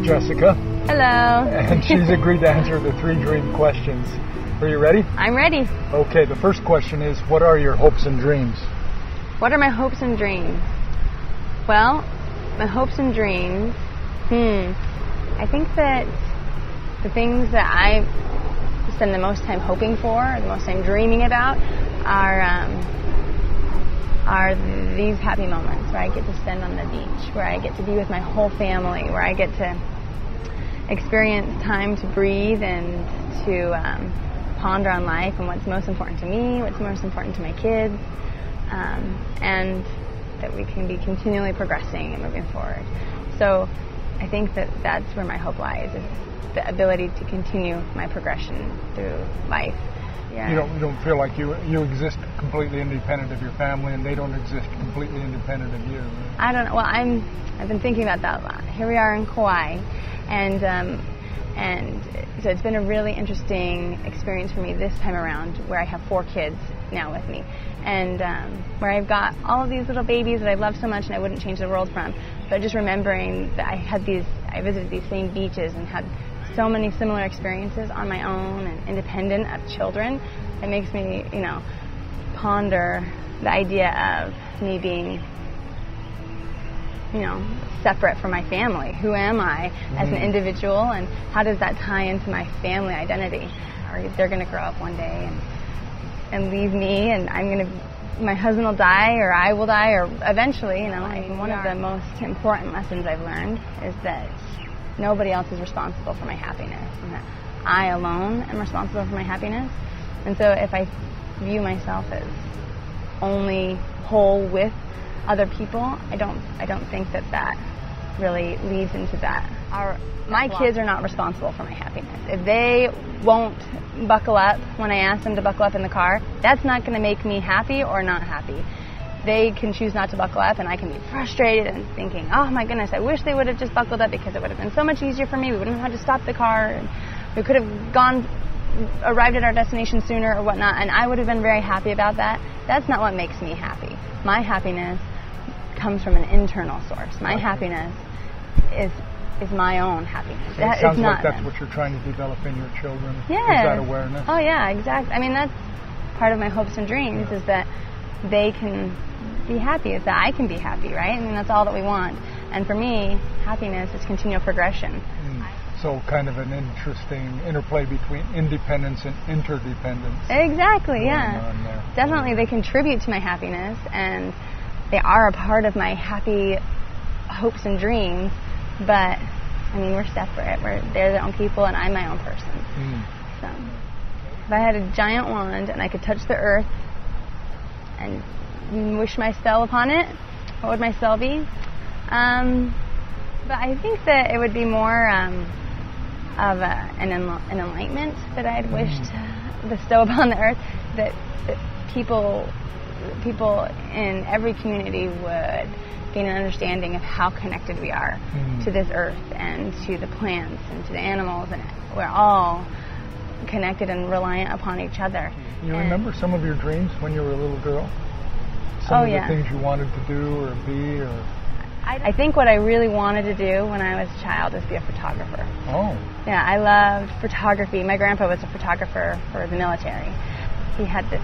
Jessica. Hello. And she's agreed to answer the 3 dream questions. Are you ready? I'm ready. Okay, the first question is, what are your hopes and dreams? What are my hopes and dreams? Well, my hopes and dreams, I think that the things that I spend the most time hoping for, the most time dreaming about, are these happy moments where I get to spend on the beach, where I get to be with my whole family, where I get to experience time to breathe and to ponder on life and what's most important to me, what's most important to my kids, and that we can be continually progressing and moving forward. So I think that that's where my hope lies, is the ability to continue my progression through life. Yeah. You don't feel like you exist completely independent of your family, and they don't exist completely independent of you. I don't know. Well, I've been thinking about that a lot. Here we are in Kauai, and so it's been a really interesting experience for me this time around, where I have 4 kids now with me, and where I've got all of these little babies that I love so much and I wouldn't change the world from. But just remembering that I visited these same beaches and had so many similar experiences on my own and independent of children, it makes me, ponder the idea of me being, separate from my family. Who am I as an individual, and how does that tie into my family identity? Or they're going to grow up one day and leave me, and my husband will die, or I will die, or eventually, one of the most important lessons I've learned is that nobody else is responsible for my happiness, and that I alone am responsible for my happiness. And so if I view myself as only whole with other people, I don't think that really leads into that. My kids are not responsible for my happiness. If they won't buckle up when I ask them to buckle up in the car, that's not going to make me happy or not happy. They can choose not to buckle up, and I can be frustrated and thinking, oh my goodness, I wish they would have just buckled up, because it would have been so much easier for me. We wouldn't have had to stop the car, and we could have arrived at our destination sooner or whatnot, and I would have been very happy about that. That's not what makes me happy. My happiness comes from an internal source. My happiness is my own happiness. So it sounds like that's what you're trying to develop in your children. Yeah. Is that awareness? Oh yeah, exactly. That's part of my hopes and dreams, is that they can be happy, is that I can be happy, right? That's all that we want. And for me, happiness is continual progression. So kind of an interesting interplay between independence and interdependence. Exactly, yeah. Definitely they contribute to my happiness, and they are a part of my happy hopes and dreams, but we're separate. They're their own people, and I'm my own person. So if I had a giant wand and I could touch the earth and wish my spell upon it, what would my spell be? But I think that it would be more of an enlightenment that I'd wish to bestow upon the earth, that people in every community would gain an understanding of how connected we are to this earth and to the plants and to the animals, and we're all connected and reliant upon each other. You remember some of your dreams when you were a little girl? Some of the things you wanted to do or be? Or I think what I really wanted to do when I was a child was be a photographer. Oh. Yeah, I loved photography. My grandpa was a photographer for the military. He had this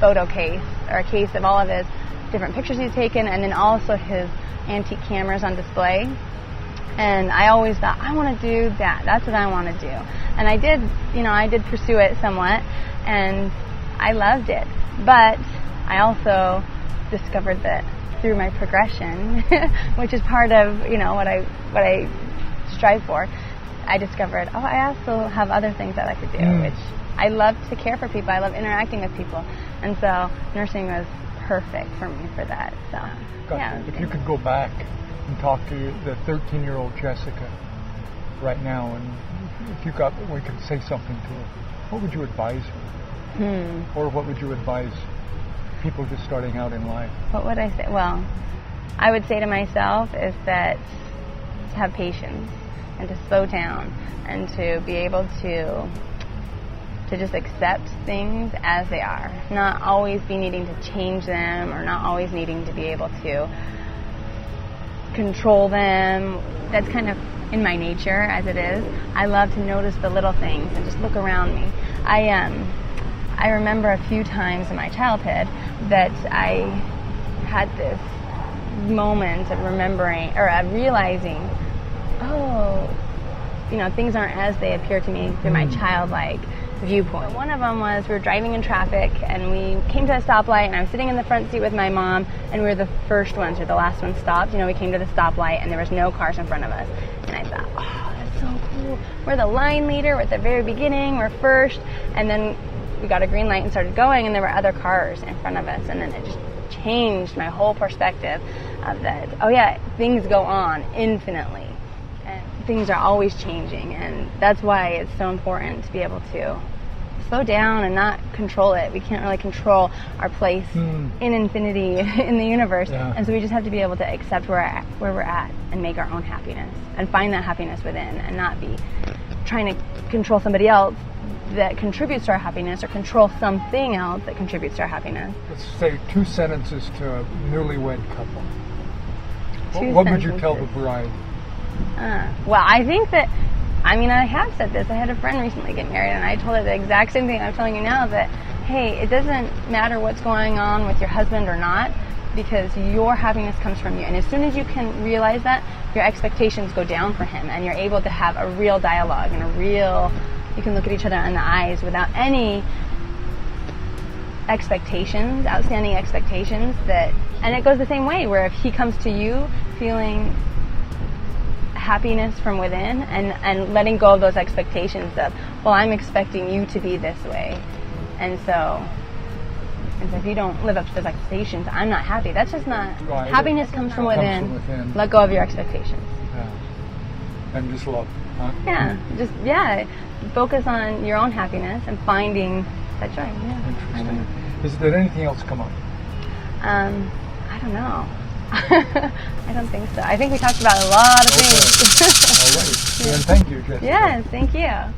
photo case, or a case of all of his different pictures he'd taken, and then also his antique cameras on display. And I always thought, I want to do that. That's what I want to do. And I did pursue it somewhat, and I loved it. But I also discovered that through my progression, which is part of what I strive for, I discovered, I also have other things I like to do, which I love to care for people. I love interacting with people, and so nursing was perfect for me for that. So gotcha. If you could go back and talk to the 13-year-old Jessica right now, and if we could say something to her, what would you advise her? Or what would you advise people just starting out in life? What would I say? Well, I would say to myself is that to have patience and to slow down and to be able to just accept things as they are, not always be needing to change them, or not always needing to be able to control them. That's kind of in my nature as it is. I love to notice the little things and just look around me. I remember a few times in my childhood that I had this moment of remembering or of realizing, oh, things aren't as they appear to me through my childlike viewpoint. One of them was we were driving in traffic and we came to a stoplight and I was sitting in the front seat with my mom and we were the first ones or the last ones stopped. We came to the stoplight and there was no cars in front of us. And I thought, oh, that's so cool. We're the line leader. We're at the very beginning. We're first. And then we got a green light and started going and there were other cars in front of us. And then it just changed my whole perspective of that, oh yeah, things go on infinitely. And things are always changing. And that's why it's so important to be able to slow down and not control it. We can't really control our place in infinity in the universe. Yeah. And so we just have to be able to accept where we're at and make our own happiness and find that happiness within and not be trying to control somebody else that contributes to our happiness or control something else that contributes to our happiness. Let's say 2 sentences to a newlywed couple. Two What would you tell the sentences. bride? Well, I think that, I have said this. I had a friend recently get married and I told her the exact same thing I'm telling you now, that, hey, it doesn't matter what's going on with your husband or not, because your happiness comes from you. And as soon as you can realize that, your expectations go down for him and you're able to have a real dialogue and you can look at each other in the eyes without any expectations, outstanding expectations and it goes the same way, where if he comes to you feeling happiness from within and letting go of those expectations of, well, I'm expecting you to be this way. And so if you don't live up to those expectations, I'm not happy. That's just not, Right. happiness comes from within. Let go of your expectations. Yeah. And just love. Huh? Yeah, focus on your own happiness and finding that joy. Yeah. Interesting. Did anything else come up? I don't know. I don't think so. I think we talked about a lot of things. All right. And thank you, Jessica. Yes, thank you.